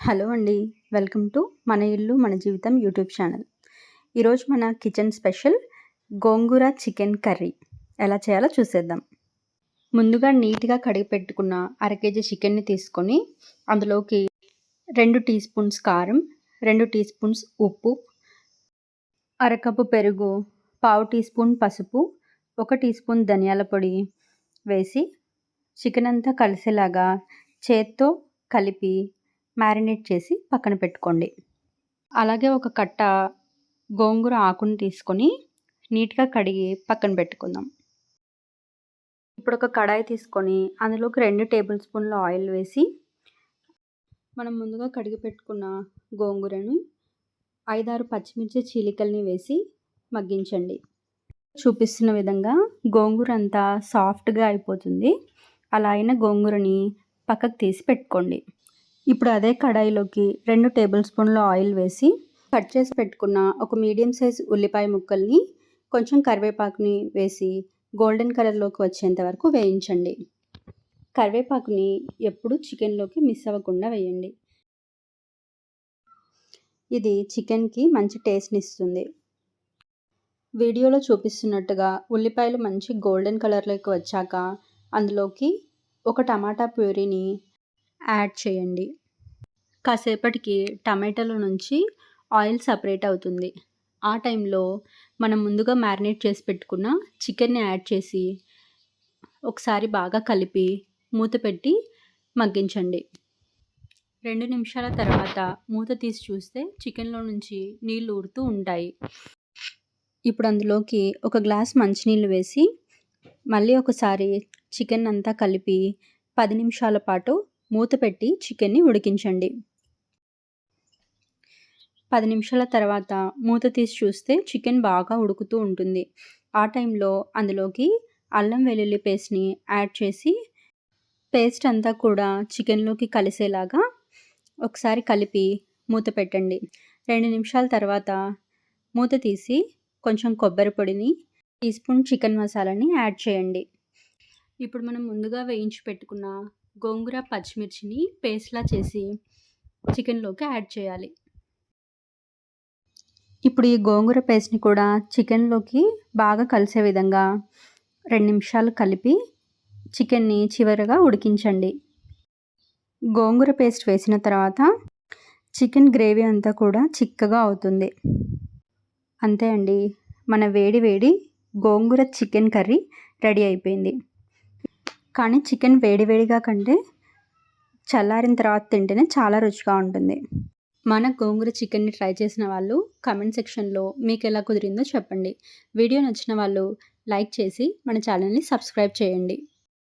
Hello అండి. Welcome to మన ఇల్లు మన జీవితం యూట్యూబ్ ఛానల్. ఈరోజు మన కిచెన్ స్పెషల్ గోంగూర చికెన్ కర్రీ ఎలా చేయాలో చూసేద్దాం. ముందుగా నీట్గా కడిగి పెట్టుకున్న అర కేజీ చికెన్ని తీసుకొని అందులోకి 2 టీ స్పూన్స్ కారం, 2 టీ స్పూన్స్ ఉప్పు, అరకప్పు పెరుగు, పావు టీ స్పూన్ పసుపు, 1 టీ స్పూన్ ధనియాల పొడి వేసి చికెన్ అంతా కలిసేలాగా చేత్తో కలిపి మ్యారినేట్ చేసి పక్కన పెట్టుకోండి. అలాగే ఒక కట్ట గోంగూర ఆకుని తీసుకొని నీట్గా కడిగి పక్కన పెట్టుకుందాం. ఇప్పుడు ఒక కడాయి తీసుకొని అందులోకి 2 టేబుల్ స్పూన్ల ఆయిల్ వేసి మనం ముందుగా కడిగి పెట్టుకున్న గోంగూరను 5-6 పచ్చిమిర్చి చీలికల్ని వేసి మగ్గించండి. చూపిస్తున్న విధంగా గోంగూర అంతా సాఫ్ట్గా అయిపోతుంది. అలా అయిన గోంగూరని పక్కకు తీసి పెట్టుకోండి. ఇప్పుడు అదే కడాయిలోకి 2 టేబుల్ స్పూన్ల ఆయిల్ వేసి కట్ చేసి పెట్టుకున్న ఒక మీడియం సైజ్ ఉల్లిపాయ ముక్కల్ని కొంచెం కరివేపాకుని వేసి గోల్డెన్ కలర్లోకి వచ్చేంత వరకు వేయించండి. కరివేపాకుని ఎప్పుడు చికెన్లోకి మిస్ అవ్వకుండా వేయండి. ఇది చికెన్కి మంచి టేస్ట్ని ఇస్తుంది. వీడియోలో చూపిస్తున్నట్టుగా ఉల్లిపాయలు మంచి గోల్డెన్ కలర్లోకి వచ్చాక అందులోకి ఒక టమాటా ప్యూరీని యాడ్ చేయండి. కాసేపటికి టమాటాలో నుంచి ఆయిల్ సపరేట్ అవుతుంది. ఆ టైంలో మనం ముందుగా మ్యారినేట్ చేసి పెట్టుకున్న చికెన్ని యాడ్ చేసి ఒకసారి బాగా కలిపి మూత పెట్టి మగ్గించండి. 2 నిమిషాల తర్వాత మూత తీసి చూస్తే చికెన్లో నుంచి నీళ్ళు ఊరుతూ ఉంటాయి. ఇప్పుడు అందులోకి ఒక గ్లాస్ మంచినీళ్ళు వేసి మళ్ళీ ఒకసారి చికెన్ అంతా కలిపి 10 నిమిషాల పాటు మూత పెట్టి చికెన్ని ఉడికించండి. 10 నిమిషాల తర్వాత మూత తీసి చూస్తే చికెన్ బాగా ఉడుకుతూ ఉంటుంది. ఆ టైంలో అందులోకి అల్లం వెల్లుల్లి పేస్ట్ని యాడ్ చేసి పేస్ట్ అంతా కూడా చికెన్లోకి కలిసేలాగా ఒకసారి కలిపి మూత పెట్టండి. 2 నిమిషాల తర్వాత మూత తీసి కొంచెం కొబ్బరి పొడిని, టీ స్పూన్ చికెన్ మసాలాని యాడ్ చేయండి. ఇప్పుడు మనం ముందుగా వేయించి పెట్టుకున్న గోంగూర పచ్చిమిర్చిని పేస్ట్లా చేసి చికెన్లోకి యాడ్ చేయాలి. ఇప్పుడు ఈ గోంగూర పేస్ట్ని కూడా చికెన్లోకి బాగా కలిసే విధంగా 2 నిమిషాలు కలిపి చికెన్ని చివరగా ఉడికించండి. గోంగూర పేస్ట్ వేసిన తర్వాత చికెన్ గ్రేవీ అంతా కూడా చిక్కగా అవుతుంది. అంతే అండి, మన వేడి వేడి గోంగూర చికెన్ కర్రీ రెడీ అయిపోయింది. కానీ చికెన్ వేడివేడిగా కంటే చల్లారిన తర్వాత తింటేనే చాలా రుచిగా ఉంటుంది. మన గోంగూర చికెన్ని ట్రై చేసిన వాళ్ళు కామెంట్ సెక్షన్లో మీకు ఎలా కుదిరిందో చెప్పండి. వీడియో నచ్చిన వాళ్ళు లైక్ చేసి మన ఛానల్ని సబ్స్క్రైబ్ చేయండి.